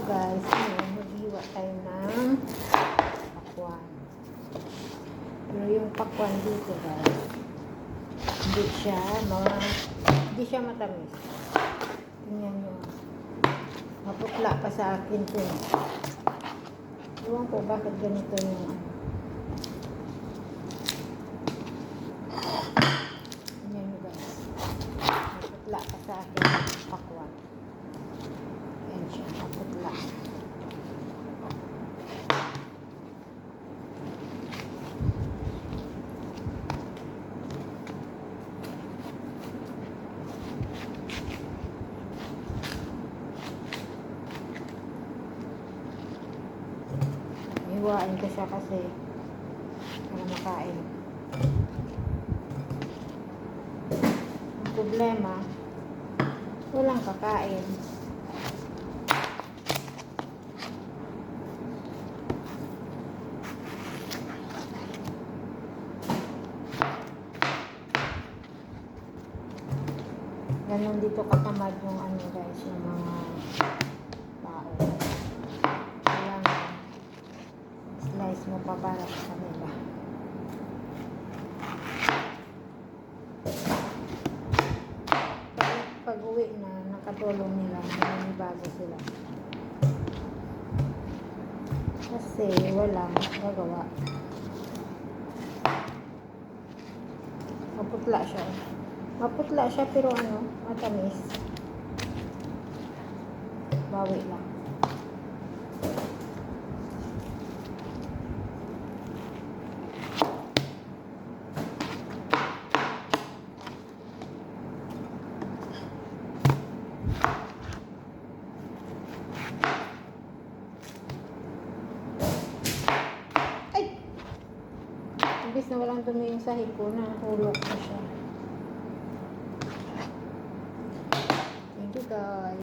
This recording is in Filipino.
guys, ngayon maghiwa tayo ng pakwan. Pero yung pakwan dito guys, hindi siya matamis. Tingnan nyo. Maputla pa sa akin to. Iwan ko bakit ganito yung tingnan nyo guys. Maputla pa sa akin pakwan. Yan siya, maputla. Hiwain ko siya kasi para makain. Ang problema, walang kakain. Ganun dito katamad yung ano guys, yung mga tao. Kailangan slice mo pa para sa kanila. Pag uwi na, nakatulong nila, bago sila. Kasi walang gagawa. Maputla siya. Maputla siya pero ano, matamis. Bawi lang. Ay! Imbis na walang dumi yung sahig ko, nahulog na siya. Thank you guys.